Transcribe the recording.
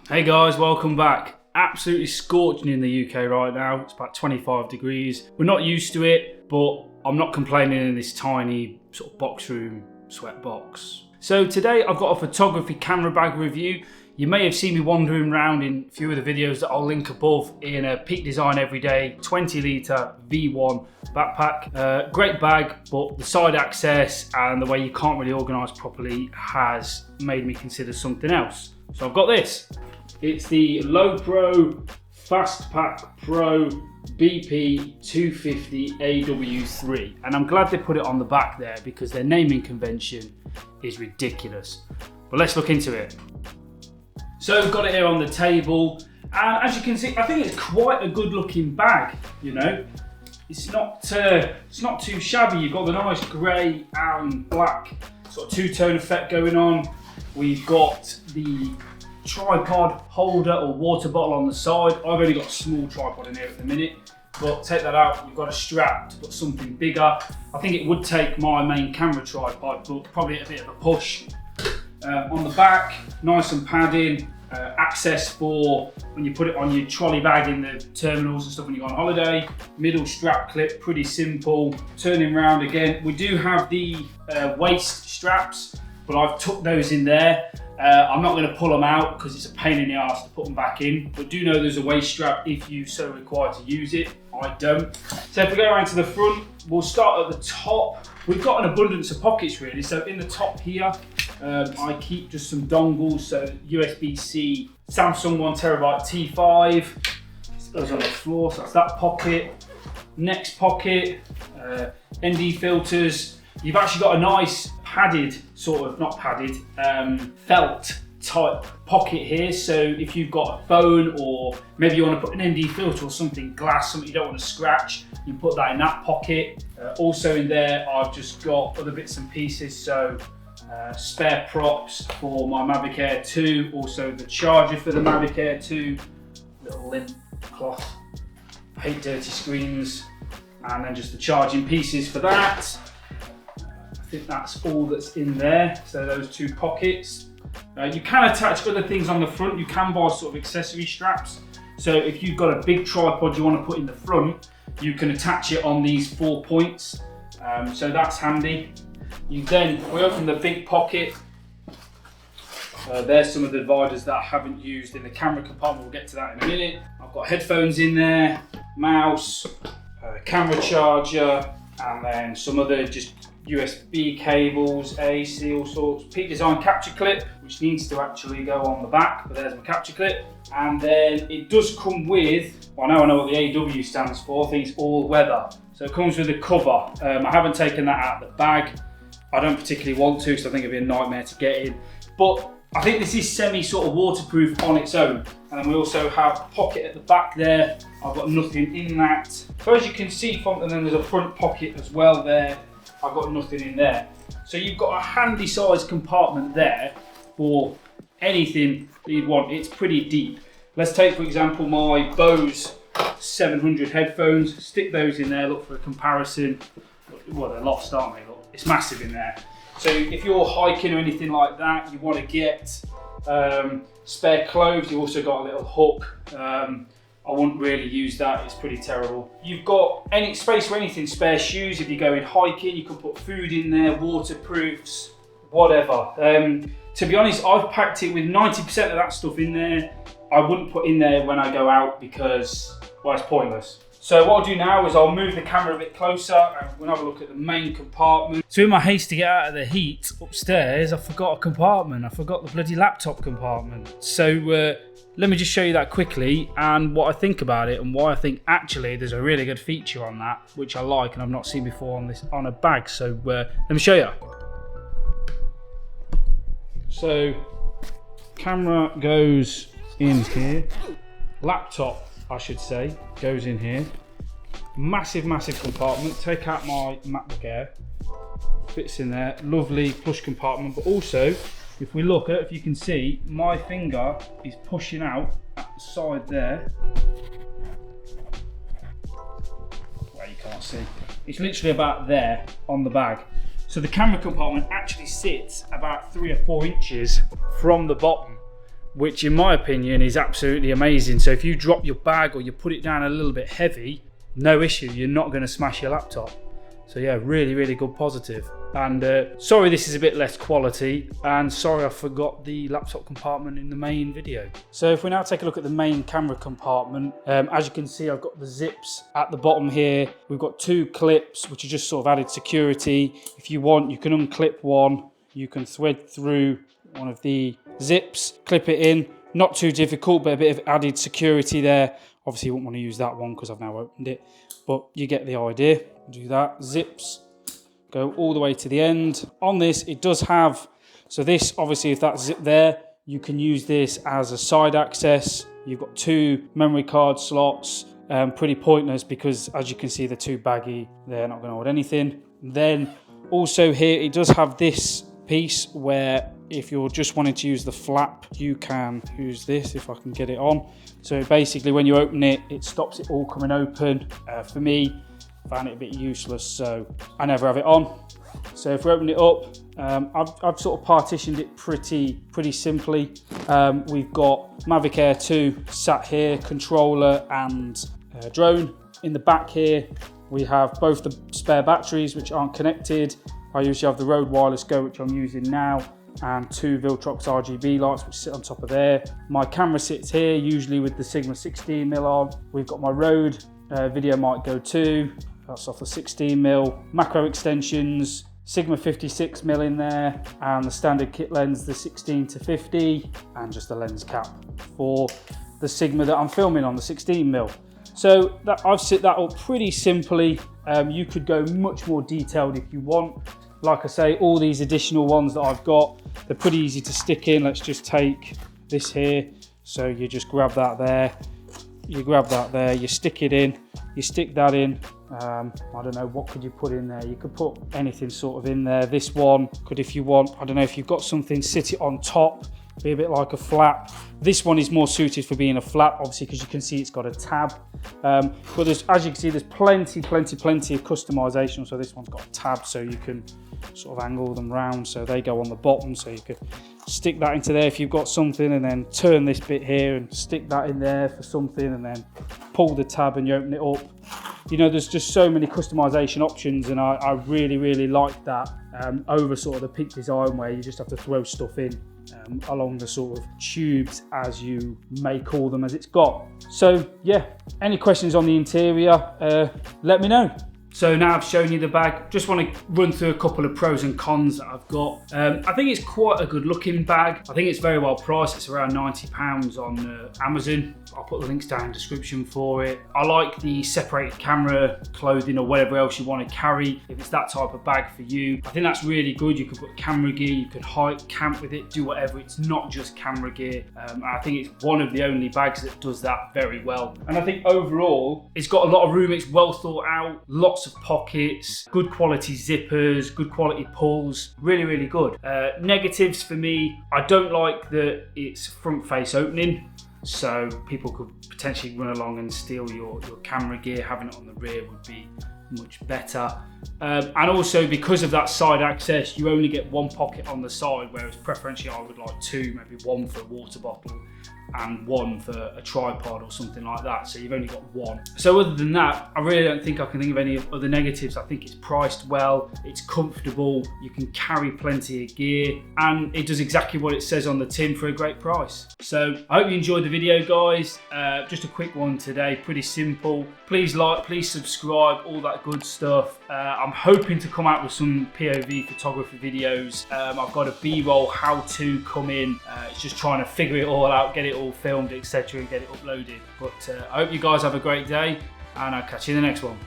Hey guys, welcome back. Absolutely scorching in the UK right now. It's about 25 degrees. We're not used to it, but I'm not complaining in this tiny sort of box room sweat box. So today I've got a photography camera bag review. You may have seen me wandering around in a few of the videos that I'll link above in a Peak Design Everyday 20 litre V1 backpack. Great bag, but the side access and the way you can't really organise properly has made me consider something else. So I've got this. It's the Lowepro Fastpack Pro BP 250 AW3, and I'm glad they put it on the back there because their naming convention is ridiculous. But let's look into it. So we've got it here on the table, and as you can see, I think it's quite a good looking bag, you know. It's not too shabby. You've got the nice grey and black sort of two-tone effect going on. We've got the tripod holder or water bottle on the side. I've only got a small tripod in here at the minute, but take that out, you've got a strap to put something bigger. I think it would take my main camera tripod, but probably a bit of a push. On the back, nice and padding, access for when you put it on your trolley bag in the terminals and stuff when you go on holiday. Middle strap clip, pretty simple. Turning around again, we do have the waist straps, but I've tucked those in there. I'm not going to pull them out because it's a pain in the arse to put them back in, but do know there's a waist strap if you so require to use it. I don't. So if we go around to the front, we'll start at the top. We've got an abundance of pockets really. So in the top here, I keep just some dongles, so USB-C Samsung 1TB T5. It goes on the floor, so that's that pocket. Next pocket, ND filters. You've actually got a nice padded, sort of, not padded, felt type pocket here. So if you've got a phone or maybe you want to put an ND filter or something, glass, something you don't want to scratch, you can put that in that pocket. Also in there, I've just got other bits and pieces. So spare props for my Mavic Air 2, also the charger for the Mavic Air 2, little lint cloth, I hate dirty screens, and then just the charging pieces for that. I think that's all that's in there, so those two pockets. You can attach other things on the front. You can buy sort of accessory straps. So if you've got a big tripod you want to put in the front, you can attach it on these 4 points. So that's handy. We open the big pocket. There's some of the dividers that I haven't used in the camera compartment. We'll get to that in a minute. I've got headphones in there, mouse, camera charger, and then some other just USB cables, AC, all sorts. Peak Design capture clip, which needs to actually go on the back, but there's my capture clip. And then it does come with, well, now I know what the AW stands for, I think it's all weather. So it comes with a cover. I haven't taken that out of the bag. I don't particularly want to, because I think it'd be a nightmare to get in. But I think this is semi sort of waterproof on its own. And then we also have a pocket at the back there. I've got nothing in that. So as you can see from, and then there's a front pocket as well there. I've got nothing in there. So you've got a handy sized compartment there for anything that you'd want. It's pretty deep. Let's take, for example, my Bose 700 headphones. Stick those in there, look for a comparison. Well, they're lost, aren't they? Look, it's massive in there. So if you're hiking or anything like that, you want to get spare clothes. You've also got a little hook. I wouldn't really use that, it's pretty terrible. You've got any space for anything, spare shoes. If you're going hiking, you can put food in there, waterproofs, whatever. To be honest, I've packed it with 90% of that stuff in there. I wouldn't put in there when I go out because, well, it's pointless. So what I'll do now is I'll move the camera a bit closer and we'll have a look at the main compartment. So in my haste to get out of the heat upstairs, I forgot a compartment. I forgot the bloody laptop compartment. So let me just show you that quickly and what I think about it and why I think actually there's a really good feature on that, which I like and I've not seen before on a bag. So let me show you. So camera goes in here, laptop I should say goes in here. Massive compartment. Take out my MacBook Air, fits in there, lovely plush compartment. But also, if we look at, if you can see, my finger is pushing out at the side there. Well, you can't see. It's literally about there on the bag. So the camera compartment actually sits about 3 or 4 inches from the bottom, which in my opinion is absolutely amazing. So if you drop your bag or you put it down a little bit heavy, no issue, you're not going to smash your laptop. So yeah, really, really good positive. And sorry this is a bit less quality, and sorry I forgot the laptop compartment in the main video. So if we now take a look at the main camera compartment, as you can see, I've got the zips at the bottom here. We've got 2 clips, which are just sort of added security. If you want, you can unclip one, you can thread through one of the zips, clip it in. Not too difficult, but a bit of added security there. Obviously you won't want to use that one because I've now opened it, but you get the idea. Do that, zips, go all the way to the end. On this, it does have, so this, obviously if that's zip there, you can use this as a side access. You've got 2 memory card slots, pretty pointless because as you can see, they're too baggy, they're not gonna hold anything. Then also here, it does have this piece where if you're just wanting to use the flap, you can use this, if I can get it on. So basically when you open it, it stops it all coming open. For me, I found it a bit useless, so I never have it on. So if we open it up, I've sort of partitioned it pretty simply. We've got Mavic Air 2 sat here, controller and drone. In the back here, we have both the spare batteries which aren't connected. I usually have the Rode Wireless Go, which I'm using now, and 2 Viltrox RGB lights which sit on top of there. My camera sits here, usually with the Sigma 16mm on. We've got my Rode Video Mic Go 2, that's off the 16mm. Macro extensions, Sigma 56mm in there, and the standard kit lens, the 16-50, and just the lens cap for the Sigma that I'm filming on, the 16mm. So I've set that up pretty simply. You could go much more detailed if you want. Like I say, all these additional ones that I've got, they're pretty easy to stick in. Let's just take this here. So you just grab that there, you grab that there, you stick it in, you stick that in. I don't know, what could you put in there? You could put anything sort of in there. This one could, if you want, I don't know, if you've got something, sit it on top, be a bit like a flap. This one is more suited for being a flap, obviously, because you can see it's got a tab. But there's, as you can see, there's plenty of customization. So this one's got a tab, so you can sort of angle them round so they go on the bottom. So you could stick that into there if you've got something, and then turn this bit here and stick that in there for something, and then pull the tab and you open it up. You know, there's just so many customization options, and I really like that over sort of the Peak Design where you just have to throw stuff in along the sort of tubes, as you may call them, as it's got. So yeah, any questions on the interior, let me know. So now I've shown you the bag, just want to run through a couple of pros and cons that I've got. I think it's quite a good looking bag. I think it's very well priced. It's around £90 on Amazon. I'll put the links down in the description for it. I like the separated camera, clothing or whatever else you want to carry. If it's that type of bag for you, I think that's really good. You can put camera gear, you can hike, camp with it, do whatever. It's not just camera gear. I think it's one of the only bags that does that very well. And I think overall, it's got a lot of room. It's well thought out, lots of pockets, good quality zippers, good quality pulls, really good. Negatives for me, I don't like that it's front face opening. So people could potentially run along and steal your camera gear. Having it on the rear would be much better. And also because of that side access, you only get 1 pocket on the side, whereas preferentially I would like 2, maybe 1 for a water bottle and 1 for a tripod or something like that. So you've only got 1. So other than that, I really don't think I can think of any other negatives. I think it's priced well, it's comfortable, you can carry plenty of gear, and it does exactly what it says on the tin for a great price. So I hope you enjoyed the video, guys. Just a quick one today, pretty simple. Please like, please subscribe, all that good stuff. I'm hoping to come out with some POV photography videos. I've got a B-roll how-to come in. It's just trying to figure it all out, get it all filmed, etc., and get it uploaded. But I hope you guys have a great day, and I'll catch you in the next one.